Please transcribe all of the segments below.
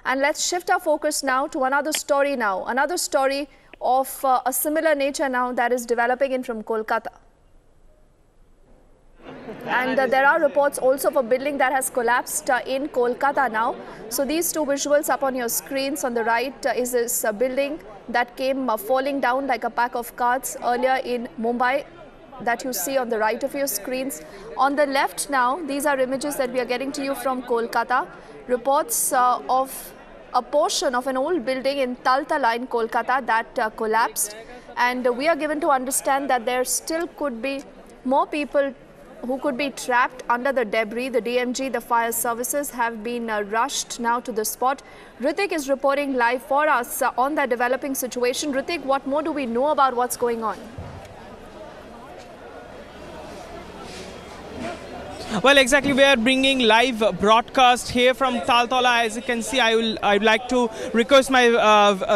And let's shift our focus now to another story of a similar nature now that is developing from Kolkata. And there are reports also of a building that has collapsed in Kolkata now. So these two visuals up on your screens. On the right is this building that came falling down like a pack of cards earlier in Mumbai, that you see on the right of your screens. On the left now, these are images that we are getting to you from Kolkata. Reports of a portion of an old building in Taltala in Kolkata that collapsed. And we are given to understand that there still could be more people who could be trapped under the debris. The DMG, the fire services have been rushed now to the spot. Ritik is reporting live for us on the developing situation. Ritik, what more do we know about what's going on? Well, exactly, we are bringing live broadcast here from Taltala. As you can see, I'd like to request my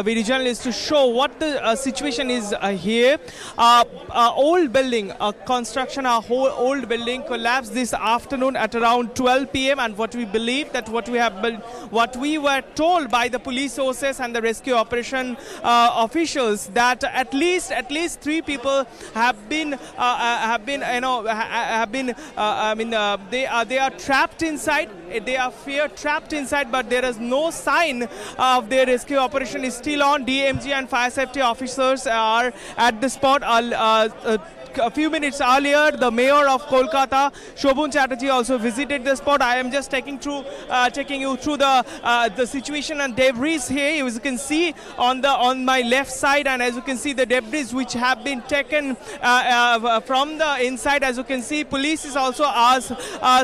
video journalist to show what the situation is here. Old building, construction, a whole old building collapsed this afternoon at around 12 p.m. and what we believe that what we were told by the police sources and the rescue operation officials that at least 3 people have been they are trapped inside. They are trapped inside, but there is no sign of their rescue operation is still on. DMG and fire safety officers are at the spot. A few minutes earlier, the mayor of Kolkata, Shobhan Chatterjee, also visited the spot. I am just taking you through the situation and debris here. As you can see on my left side, and as you can see the debris which have been taken from the inside. As you can see, police is also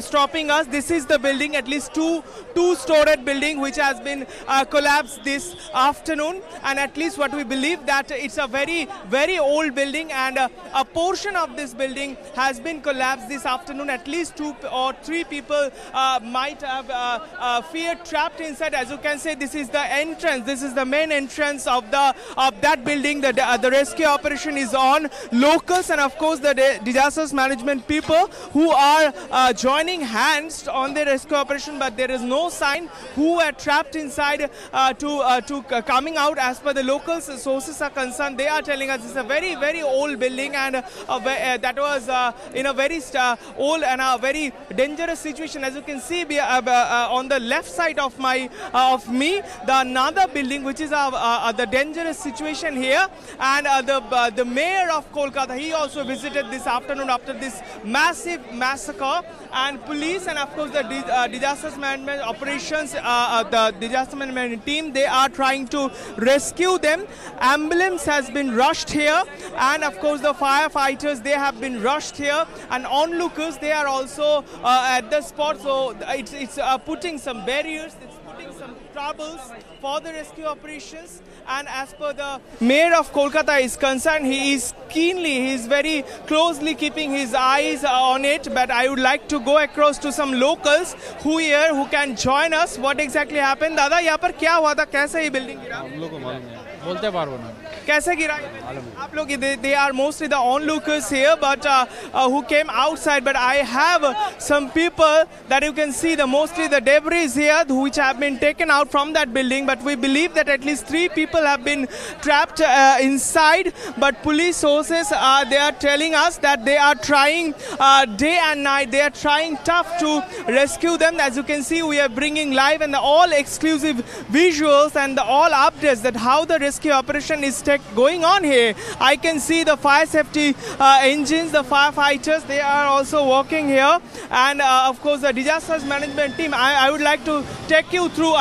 stopping us. This is the building, at least two-storied building which has been collapsed this afternoon, and at least what we believe that it's a very, very old building, and a portion of this building has been collapsed this afternoon. At least 2 or 3 people might have feared trapped inside. As you can see, this is the entrance. This is the main entrance of that building. The rescue operation is on. Locals and of course the disasters management people who are joining hands on the rescue operation, but there is no sign who are trapped inside to coming out. As per the local sources are concerned, they are telling us it's a very, very old building, and that was in a very old and a very dangerous situation. As you can see on the left side of me, the another building which is the dangerous situation here, and the mayor of Kolkata, he also visited this afternoon after this massive massacre, and police and of course the disasters management operations, the disaster management team, they are trying to rescue them. Ambulance has been rushed here, and of course the firefighters, they have been rushed here, and onlookers, they are also at the spot. So it's putting some barriers, it's putting some troubles for the rescue operations. And as per the mayor of Kolkata is concerned, he is very closely keeping his eyes on it. But I would like to go across to some locals who can join us. What exactly happened? Dada, यहाँ पर क्या हुआ था? कैसे ये building गिरा? हम लोग को मालूम नहीं, बोलते पारो ना। कैसे गिरा? आप लोग, they are mostly the onlookers here, but who came outside. But I have some people that you can see mostly the debris here which have been taken out from that building. But we believe that at least 3 people have been trapped inside. But police sources they are telling us that they are trying day and night. They are trying tough to rescue them. As you can see, we are bringing live and all exclusive visuals and all updates that how the rescue operation is going on here. I can see the fire safety engines, the firefighters, they are also working here, and of course the disasters management team. I would like to take you through.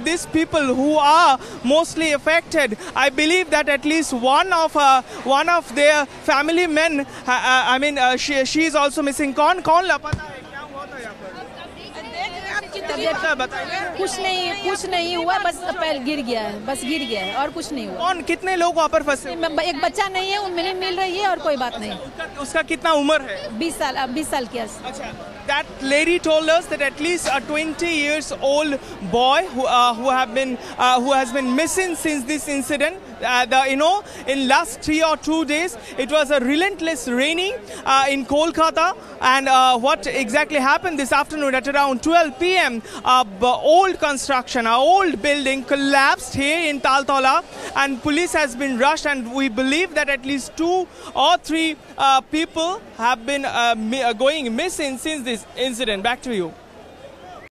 These people who are mostly affected. I believe that at least one of their family men. She is also missing. कौन लापता है? क्या हुआ था यहाँ पर? कुछ नहीं हुआ, बस पैर गिर गया है और कुछ नहीं हुआ। कौन, कितने लोग वहाँ पर फंसे? एक बच्चा नहीं है, उनमें नहीं मिल रही है और कोई बात नहीं। उसका कितना उम्र है? 20 साल की। अच्छा, that lady told us that at least a 20 years old boy who has been missing since this incident. In last 3 or 2 days, it was a relentless raining in Kolkata, and what exactly happened this afternoon at around 12 p.m. old construction, an old building collapsed here in Taltola, and police has been rushed, and we believe that at least 2 or 3 people have been going missing since this incident. Back to you.